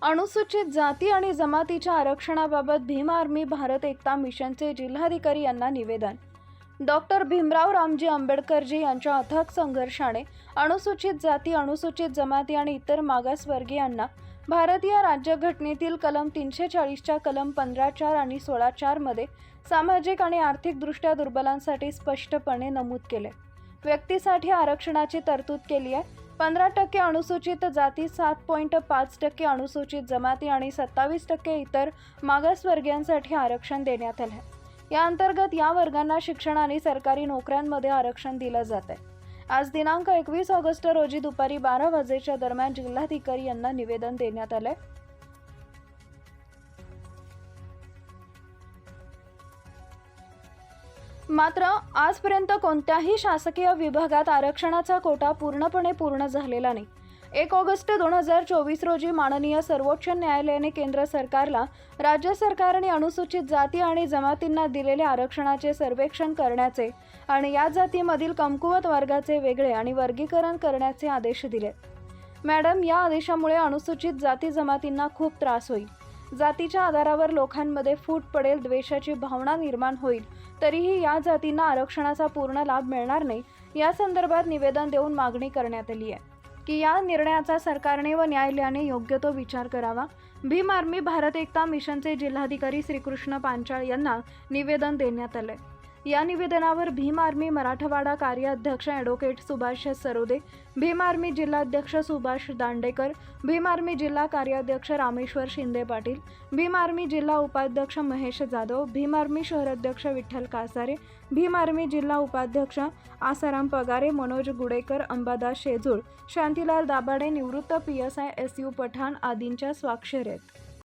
अनुसूचित जाती आणि जमातीच्या आरक्षणाबाबत भीम आर्मी भारत एकता मिशनचे जिल्हाधिकारी यांना निवेदन. डॉक्टर भीमराव रामजी आंबेडकरजी यांच्या अथक संघर्षाने अनुसूचित जाती, अनुसूचित जमाती आणि इतर मागासवर्गीयांना भारतीय राज्यघटनेतील कलम 340च्या कलम 15(4) आणि 16(4) मध्ये सामाजिक आणि आर्थिकदृष्ट्या दुर्बलांसाठी स्पष्टपणे नमूद केले. व्यक्तीसाठी आरक्षणाची तरतूद केली आहे. 15% अनुसूचित जाती, 7.5% अनुसूचित जमाती आणि 27% इतर मागासवर्गीयांसाठी आरक्षण देण्यात आले. या अंतर्गत या वर्गांना शिक्षण आणि सरकारी नोकऱ्यांमध्ये आरक्षण दिलं जात आहे. आज दिनांक 21 ऑगस्ट रोजी दुपारी 12 वाजेच्या दरम्यान जिल्हाधिकारी यांना निवेदन देण्यात आले. मात्र आजपर्यंत कोणत्याही शासकीय विभागात आरक्षणाचा कोटा पूर्णपणे पूर्ण झालेला नाही. 1 ऑगस्ट 2024 रोजी माननीय सर्वोच्च न्यायालयाने केंद्र सरकारला राज्य सरकारने अनुसूचित जाती आणि जमातींना दिलेल्या आरक्षणाचे सर्वेक्षण करण्याचे आणि या जातीमधील कमकुवत वर्गाचे वेगळे आणि वर्गीकरण करण्याचे आदेश दिले. मॅडम, या आदेशामुळे अनुसूचित जाती जमातींना खूप त्रास होईल. जातीच्या आधारावर लोकांमध्ये फूट पडेल, द्वेषाची भावना निर्माण होईल. तरीही या जातींना आरक्षणाचा पूर्ण लाभ मिळणार नाही. या संदर्भात निवेदन देऊन मागणी करण्यात आली आहे की या निर्णयाचा सरकारने व न्यायालयाने योग्य तो विचार करावा. भीम आर्मी भारत एकता मिशनचे जिल्हाधिकारी श्रीकृष्ण पांचाळ यांना निवेदन देण्यात आले. या निवेदनावर भीम आर्मी मराठवाडा कार्याध्यक्ष ॲडव्होकेट सुभाष सरोदे, भीम आर्मी जिल्हाध्यक्ष सुभाष दांडेकर, भीम आर्मी जिल्हा कार्याध्यक्ष रामेश्वर शिंदे पाटील, भीम आर्मी जिल्हा उपाध्यक्ष महेश जाधव, भीम आर्मी शहराध्यक्ष विठ्ठल कासारे, भीम आर्मी जिल्हा उपाध्यक्ष आसाराम पगारे, मनोज गुडेकर, अंबादास शेजूळ, शांतीलाल दाभाडे, निवृत्त PSI SU पठाण आदींच्या स्वाक्षरी आहेत.